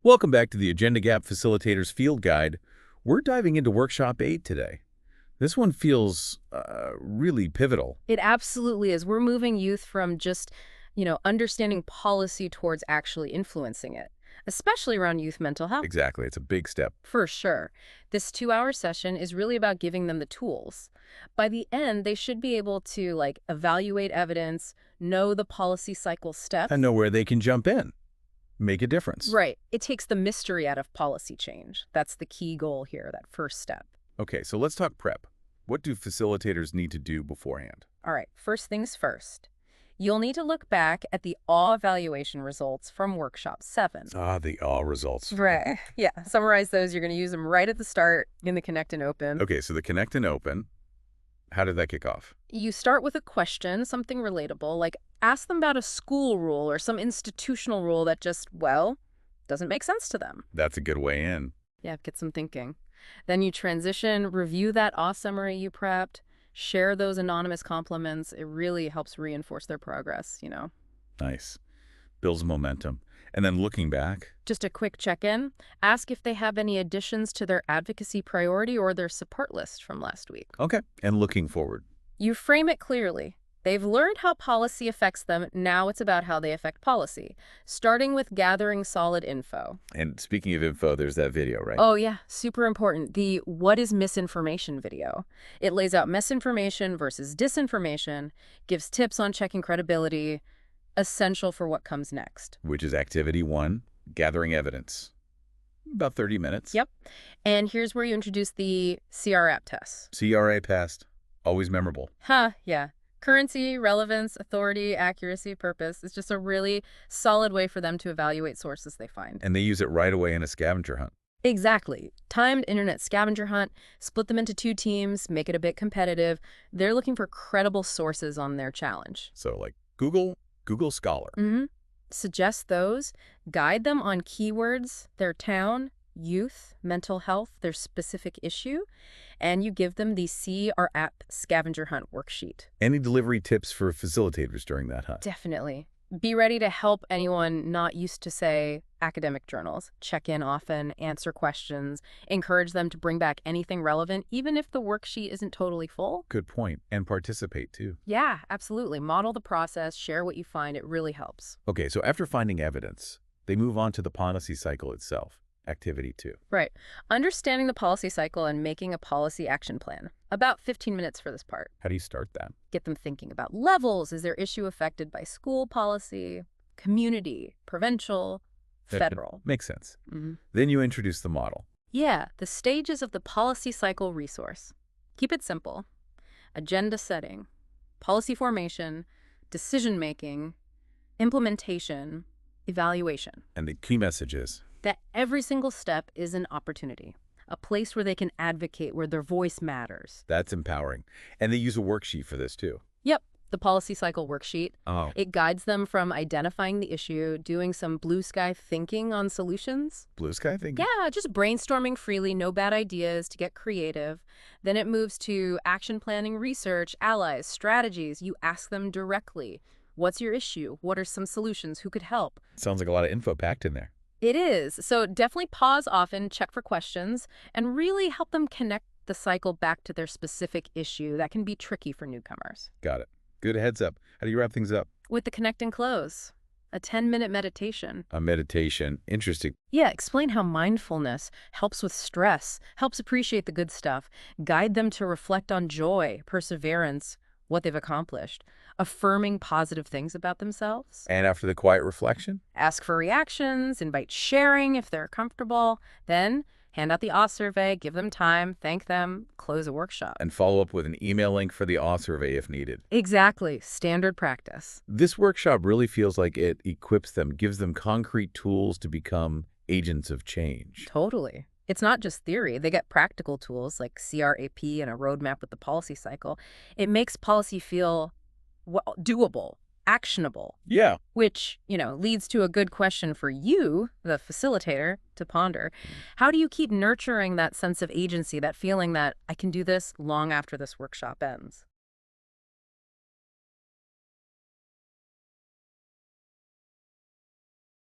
Welcome back to the Agenda Gap Facilitators Field Guide. We're diving into Workshop 8 today. This one feels really pivotal. It absolutely is. We're moving youth from just, understanding policy towards actually influencing it, especially around youth mental health. Exactly. It's a big step. For sure. This 2-hour session is really about giving them the tools. By the end, they should be able to, evaluate evidence, know the policy cycle steps. And know where they can jump in, make a difference. Right. It takes the mystery out of policy change. That's the key goal here, that first step. Okay, so let's talk prep. What do facilitators need to do beforehand? All right, first things first. You'll need to look back at the AWE evaluation results from Workshop 7. Ah, the all results. Right. Yeah. Summarize those. You're going to use them right at the start in the Connect and Open. Okay, so the Connect and Open, how did that kick off? You start with a question, something relatable, like ask them about a school rule or some institutional rule that just, doesn't make sense to them. That's a good way in. Yeah, get some thinking. Then you transition, review that AWE summary you prepped, share those anonymous compliments. It really helps reinforce their progress. Nice. Builds momentum. And then looking back. Just a quick check-in. Ask if they have any additions to their advocacy priority or their support list from last week. Okay. And looking forward. You frame it clearly. They've learned how policy affects them. Now it's about how they affect policy, starting with gathering solid info. And speaking of info, there's that video, right? Oh, yeah. Super important. The What is Misinformation video. It lays out misinformation versus disinformation, gives tips on checking credibility, essential for what comes next. Which is activity 1, gathering evidence. About 30 minutes. Yep. And here's where you introduce the CRAP test. CRA passed. Always memorable. Yeah. Currency, relevance, authority, accuracy, purpose. It's just a really solid way for them to evaluate sources they find. And they use it right away in a scavenger hunt. Exactly. Timed internet scavenger hunt, split them into 2 teams, make it a bit competitive. They're looking for credible sources on their challenge. So like Google Scholar. Suggest those, guide them on keywords, their town, youth, mental health, their specific issue, and you give them the CRAP scavenger hunt worksheet. Any delivery tips for facilitators during that hunt? Definitely. Be ready to help anyone not used to, say, academic journals. Check in often, answer questions, encourage them to bring back anything relevant, even if the worksheet isn't totally full. Good point. And participate, too. Yeah, absolutely. Model the process, share what you find. It really helps. Okay, so after finding evidence, they move on to the policy cycle itself. Activity 2. Right. Understanding the policy cycle and making a policy action plan. About 15 minutes for this part. How do you start that? Get them thinking about levels. Is their issue affected by school policy, community, provincial, federal? Makes sense. Then you introduce the model. Yeah, the stages of the policy cycle resource. Keep it simple. Agenda setting, policy formation, decision-making, implementation, evaluation. And the key message is? That every single step is an opportunity, a place where they can advocate, where their voice matters. That's empowering. And they use a worksheet for this, too. Yep, the policy cycle worksheet. Oh. It guides them from identifying the issue, doing some blue sky thinking on solutions. Blue sky thinking? Yeah, just brainstorming freely, no bad ideas, to get creative. Then it moves to action planning, research, allies, strategies. You ask them directly, what's your issue? What are some solutions? Who could help? Sounds like a lot of info packed in there. It is. So definitely pause often, check for questions, and really help them connect the cycle back to their specific issue. That can be tricky for newcomers. Got it. Good heads up. How do you wrap things up? With the connect and close. A 10-minute meditation. A meditation. Interesting. Yeah, explain how mindfulness helps with stress, helps appreciate the good stuff, guide them to reflect on joy, perseverance, what they've accomplished, affirming positive things about themselves. And after the quiet reflection? Ask for reactions, invite sharing if they're comfortable, then hand out the AWE survey, give them time, thank them, close a workshop. And follow up with an email link for the AWE survey if needed. Exactly. Standard practice. This workshop really feels like it equips them, gives them concrete tools to become agents of change. Totally. It's not just theory. They get practical tools like CRAP and a roadmap with the policy cycle. It makes policy feel doable, actionable. Yeah. Which, leads to a good question for you, the facilitator, to ponder. How do you keep nurturing that sense of agency, that feeling that I can do this long after this workshop ends?